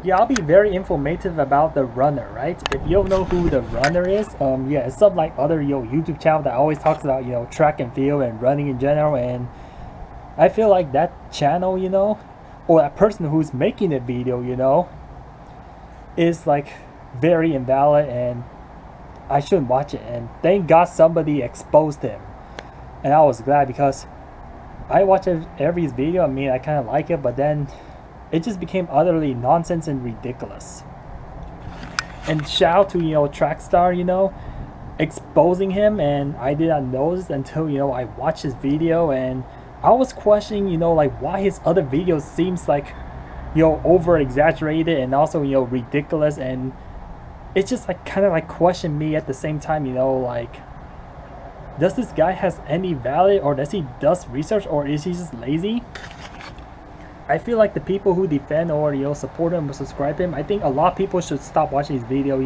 Yeah, I'll be very informative about the runner, right? If you don't know who the runner is, yeah, it's some like other YouTube channel that always talks about track and field and running in general, and I feel like that channel, or that person who's making the video, is like very invalid, and I shouldn't watch it. And thank God somebody exposed him, and I was glad because I watch every video. I mean, I kind of like it, but then it just became utterly nonsense and ridiculous. And shout out to Trackstaa, exposing him, and I did not notice until I watched his video, and I was questioning like why his other videos seems like over exaggerated and also ridiculous, and it just like kind of like questioned me at the same time, like, does this guy has any value, or does he does research, or is he just lazy? I feel like the people who defend or support him or subscribe him, I think a lot of people should stop watching his video.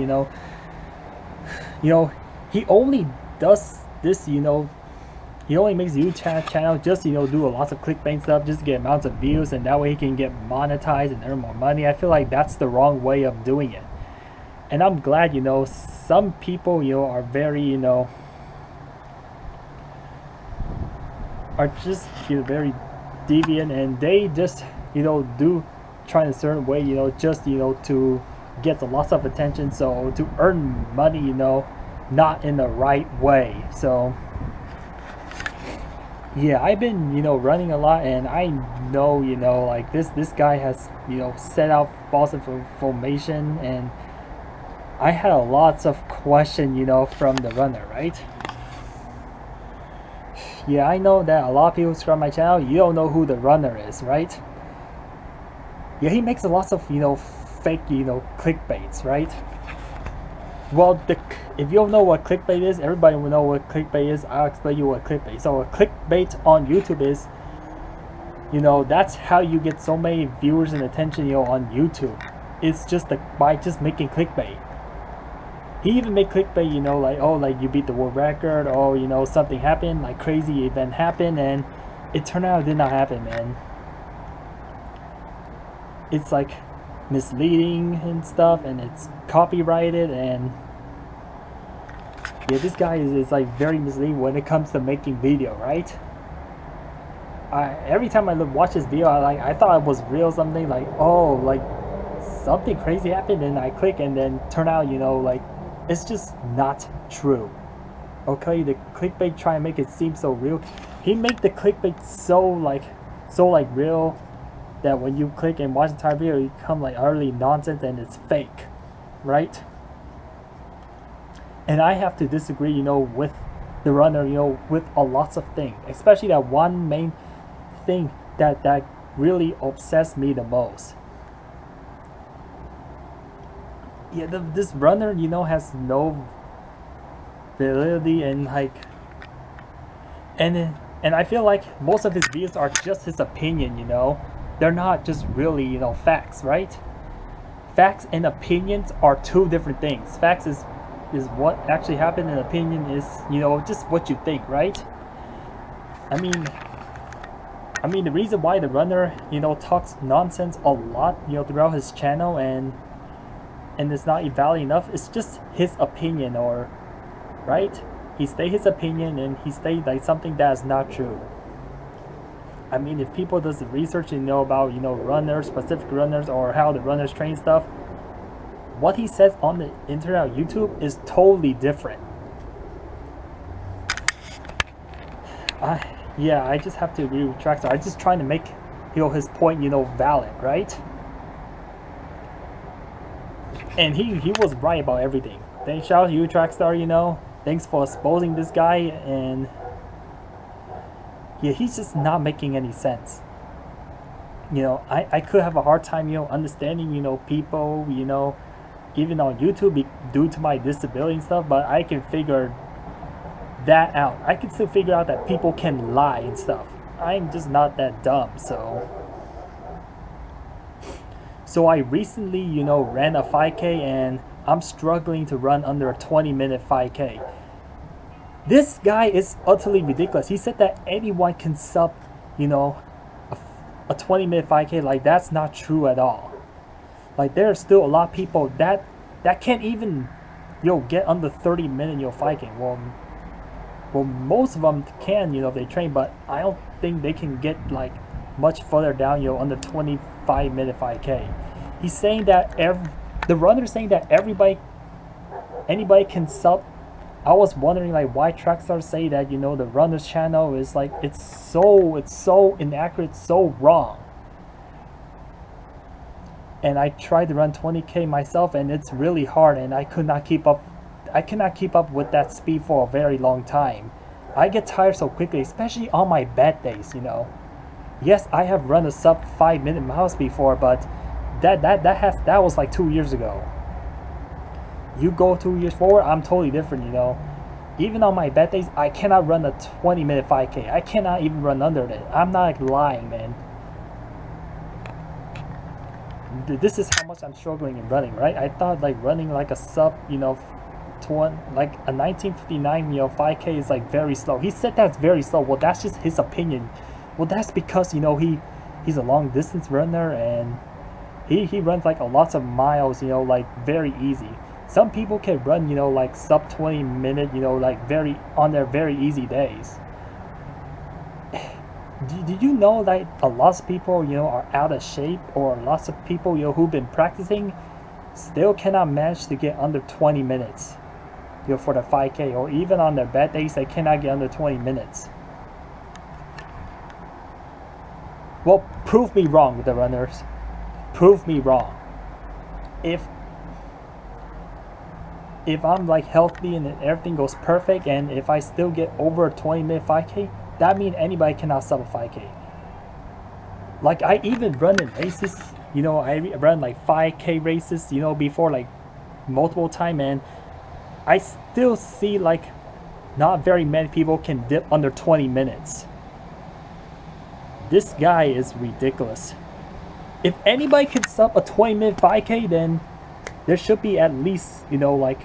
He only does this, he only makes YouTube channel just do a lots of clickbait stuff just to get amounts of views, and that way he can get monetized and earn more money. I feel like that's the wrong way of doing it, and I'm glad some people are very are just very deviant, and they just do try in a certain way just to get a lot of attention, so to earn money not in the right way. So yeah, I've been running a lot, and I know like this guy has set out false information, and I had lots of question from the runner, right? Yeah, I know that a lot of people subscribe my channel, you don't know who the runner is, right? Yeah, he makes a lot of fake clickbaits, right? Well, if you don't know what clickbait is, everybody will know what clickbait is. I'll explain you what clickbait. So a clickbait on YouTube is that's how you get so many viewers and attention on YouTube. It's just by just making clickbait. He even made clickbait, like, oh, like you beat the world record, or something happened, like crazy event happened, and it turned out it did not happen, man. It's like misleading and stuff, and it's copyrighted, and yeah, this guy is like very misleading when it comes to making video, right? Every time I watch this video, I thought it was real, something like, oh, like something crazy happened, and I click, and then turn out like it's just not true. Okay, the clickbait try and make it seem so real. He make the clickbait so like real that when you click and watch the entire video, it become like utterly nonsense and it's fake, right? And I have to disagree, with the runner, with a lots of things, especially that one main thing that really obsessed me the most. Yeah, this runner, has no validity, and like, and I feel like most of his videos are just his opinion, they're not just really facts, right? Facts and opinions are two different things. Facts is what actually happened, and opinion is just what you think, right? I mean the reason why the runner talks nonsense a lot throughout his channel, and it's not valid enough, it's just his opinion, or right, he state his opinion, and he state like something that is not true. I mean, if people does the research and know about runners, specific runners, or how the runners train stuff, what he says on the internet, YouTube, is totally different. Yeah, I just have to agree with Trackstaa. I'm just trying to make his point valid, right? And he was right about everything. Thanks, shout out to you, Trackstaa. Thanks for exposing this guy, and yeah, he's just not making any sense. I could have a hard time understanding people even on YouTube due to my disability and stuff, but I can figure that out. I can still figure out that people can lie and stuff. I'm just not that dumb. So I recently ran a 5K, and I'm struggling to run under a 20-minute 5K. This guy is utterly ridiculous. He said that anyone can a 20-minute 5K. Like, that's not true at all. Like there are still a lot of people that can't even get under 30-minute 5K. Well, most of them can, if they train, but I don't think they can get like much further down, under 25-minute 5K. He's saying that the runner's saying that anybody can sub. I was wondering like why Trackstaa say that the runner's channel is like it's so inaccurate, so wrong. And I tried to run 20K myself, and it's really hard, and I could not keep up. I cannot keep up with that speed for a very long time. I get tired so quickly, especially on my bad days. Yes, I have run a sub 5-minute miles before, but that was like 2 years ago. You go 2 years forward, I'm totally different. Even on my bad days, I cannot run a 20-minute 5K. I cannot even run under it. I'm not lying, man. This is how much I'm struggling in running, right? I thought like running like a sub, like a 1959, 5K is like very slow. He said that's very slow. Well, that's just his opinion. Well, that's because he's a long distance runner, and he runs like a lots of miles, like very easy. Some people can run, like sub 20-minute, like on their very easy days. Did you know that a lot of people, are out of shape, or lots of people, who've been practicing still cannot manage to get under 20 minutes, for the 5K, or even on their bad days, they cannot get under 20 minutes. Well, prove me wrong with the runners. Prove me wrong. If I'm like healthy and everything goes perfect, and if I still get over a 20-minute 5K, that means anybody cannot sub a 5K. Like I even run in races, I run like 5K races, before like multiple time, and I still see like not very many people can dip under 20 minutes. This guy is ridiculous. If anybody can sub a 20-minute 5K, then there should be at least, like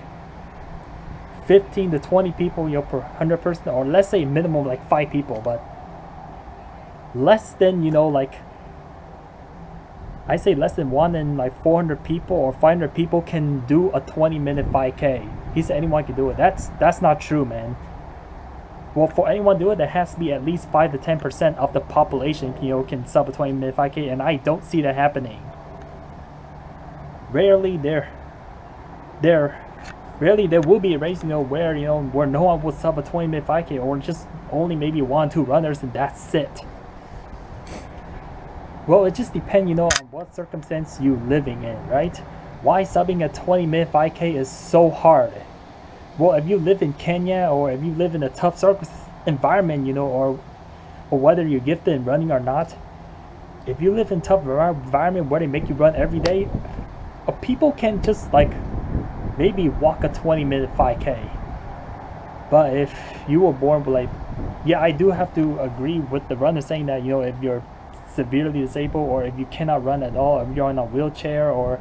15 to 20 people, per 100 person, or let's say minimum like 5 people, but less than, like I say less than 1 in like 400 people or 500 people can do a 20-minute 5K. He said anyone can do it. That's not true, man. Well, for anyone to do it, there has to be at least 5 to 10% of the population, can sub a 20-minute 5K, and I don't see that happening. Rarely there will be a race, where no one will sub a 20-minute 5K, or just only maybe 1 or 2 runners, and that's it. Well, it just depends, on what circumstance you're living in, right? Why subbing a 20-minute 5K is so hard. Well, if you live in Kenya, or if you live in a tough environment, or whether you're gifted in running or not, if you live in a tough environment where they make you run every day, people can just like maybe walk a 20-minute 5K. But if you were born with like, yeah, I do have to agree with the runner saying that, if you're severely disabled, or if you cannot run at all, if you're in a wheelchair, or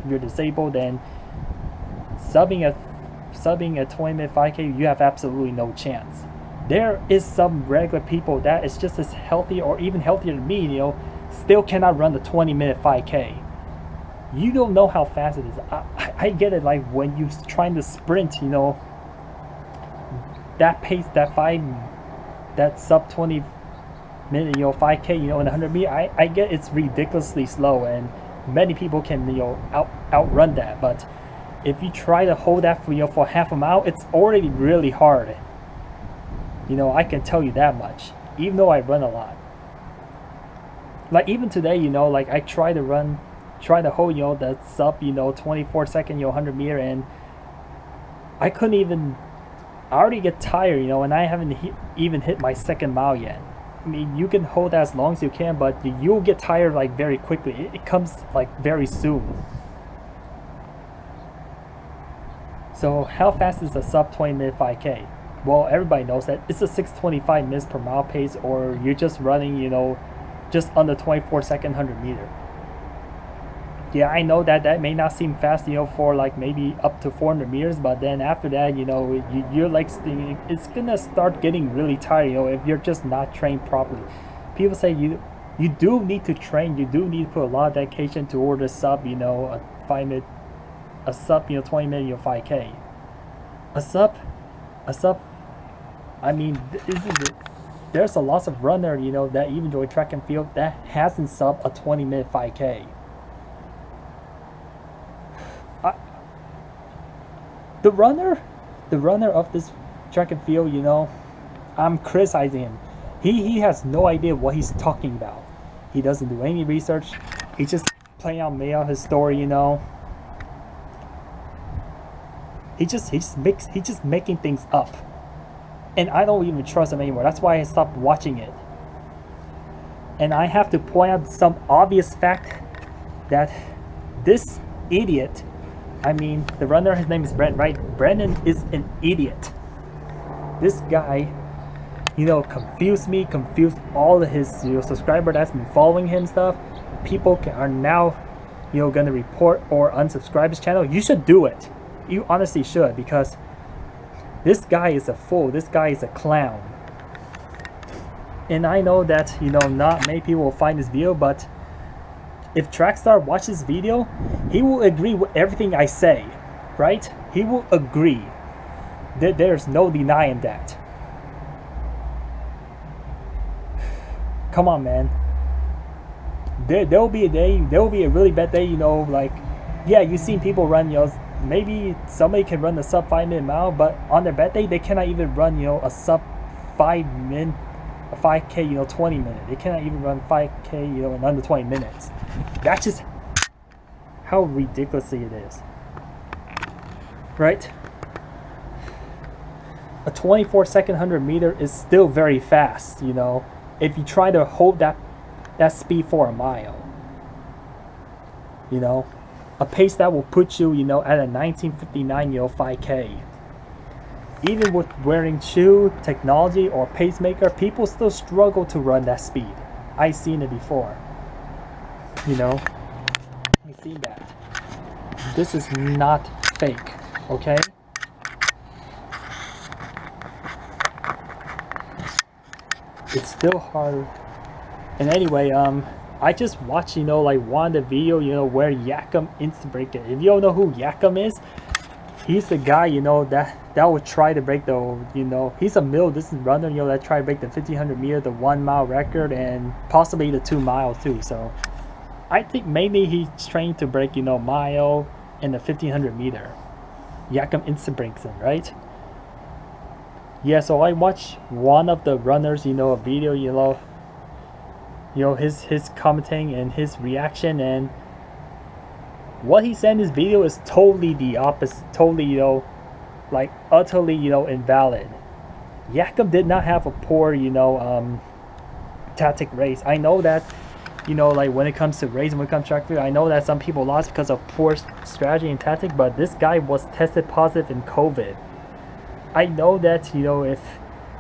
if you're disabled, then subbing a 20-minute 5K, you have absolutely no chance. There is some regular people that is just as healthy, or even healthier than me, still cannot run the 20-minute 5K. You don't know how fast it is. I get it, like when you're trying to sprint, that pace, that sub 20-minute 5K, in 100 meters, I get it's ridiculously slow, and many people can outrun that. But if you try to hold that for half a mile, it's already really hard. I can tell you that much, even though I run a lot. Like even today, like I try to hold that sub 24-second 100 meter, and I couldn't even. I already get tired, and I haven't even hit my second mile yet. I mean, you can hold that as long as you can, but you'll get tired like very quickly. It comes like very soon. So how fast is a sub 20-minute 5K? Well, everybody knows that it's a 6:25 minutes per mile pace, or you're just running, just under 24-second 100 meter. Yeah, I know that may not seem fast, for like maybe up to 400 meters, but then after that, you're like, it's gonna start getting really tired, if you're just not trained properly. People say You do need to train. You do need to put a lot of dedication toward a sub, a 5 minute, a sub, 20 minute, 5K. A sub, a sub. I mean, there's a lot of runner, that even join track and field that hasn't sub a 20-minute 5K. The runner of this track and field, I'm criticizing him. He has no idea what he's talking about. He doesn't do any research. He's just playing out, made out his story, He's just making things up. And I don't even trust him anymore. That's why I stopped watching it. And I have to point out some obvious fact that this idiot, the runner, his name is Brent, right? Brendan is an idiot. This guy, confused all of his subscriber that's been following him stuff. People are now, gonna report or unsubscribe his channel. You should do it. You honestly should, because this guy is a fool. This guy is a clown. And I know that, not many people will find this video, but if Trackstaa watches this video, he will agree with everything I say, right? He will agree. There's no denying that. Come on, man. There will be a day, there will be a really bad day, like, yeah, you've seen people run, maybe somebody can run a sub 5-minute mile, but on their bad day, they cannot even run, a sub 5-minute, a 5K, 20 minutes. They cannot even run 5K, in under 20 minutes. That's just how ridiculously it is, right? A 24-second 100-meter is still very fast, if you try to hold that speed for a mile. A pace that will put you, at a 1959, 5K. Even with wearing shoe, technology, or pacemaker, people still struggle to run that speed. I've seen it before. I've seen that. This is not fake, okay? It's still hard. And anyway, I just watched, one of the video, where Yakum break it. If you don't know who Yakum is, he's the guy, that would try to break the, he's a middle distance runner, that try to break the 1500 meter, the 1 mile record, and possibly the 2 miles too. So I think maybe he's trying to break, mile and the 1500 meter. Yakum breaks it, right? Yeah, so I watched one of the runners, a video, his commenting and his reaction, and what he said in his video is totally the opposite, totally, utterly, invalid. Yakum did not have a poor, tactic race. I know that, when it comes to racing, when it comes to track field, I know that some people lost because of poor strategy and tactic, but this guy was tested positive in COVID. I know that,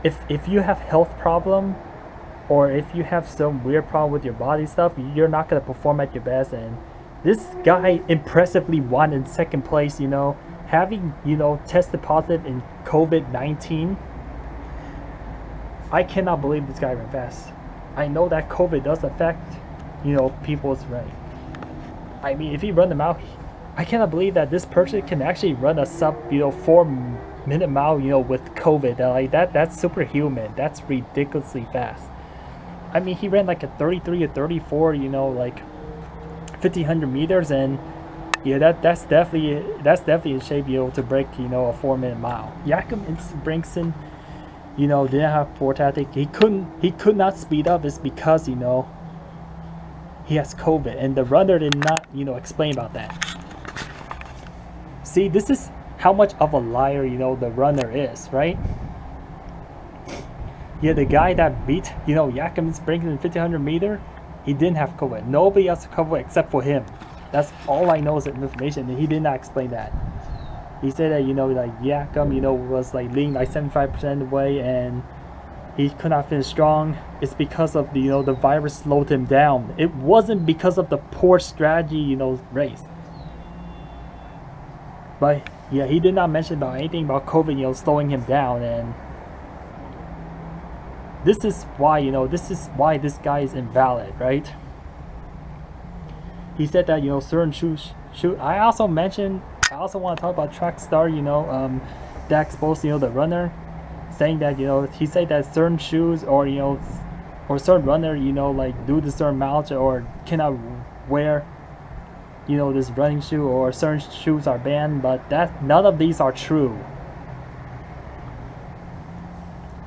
if you have health problem, or if you have some weird problem with your body stuff, you're not going to perform at your best. And this guy impressively won in second place, having, tested positive in COVID-19. I cannot believe this guy ran fast. I know that COVID does affect, people's running. I mean, if he run the mile, I cannot believe that this person can actually run a sub, 4-minute mile, with COVID. Like that's superhuman. That's ridiculously fast. I mean, he ran like a 33 or 34, like 1500 meters, and yeah, that's definitely in shape, to break, a 4-minute mile. Yakum Brinkson, didn't have poor tactic. He could not speed up. It's because, he has COVID, and the runner did not, explain about that. See, this is how much of a liar, the runner is, right? Yeah, the guy that beat, Yakum Brinkson in 1500 meter, he didn't have COVID. Nobody else had COVID except for him. That's all I know is that information, and he did not explain that. He said that, like Yakum, was like leading like 75% of the way, and he could not finish strong. It's because of the, the virus slowed him down. It wasn't because of the poor strategy, race. But yeah, he did not mention about anything about COVID, slowing him down. And this is why, you know, this is why this guy is invalid, right? He said that, you know, certain shoes. I also want to talk about Trackstaa, you know, that exposed, you know, the runner, saying that, you know, he said that certain shoes, or, you know, or certain runner, you know, like do the certain mileage or cannot wear, you know, this running shoe, or certain shoes are banned, but that none of these are true.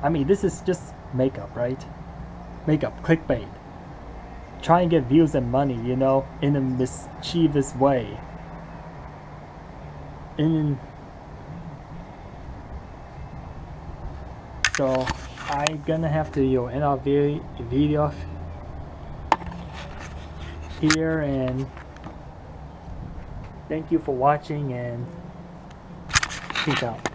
I mean, this is just makeup, right? Makeup, clickbait. Try and get views and money, you know, in a mischievous way. So I'm gonna have to, you know, end our video here, and thank you for watching, and peace out.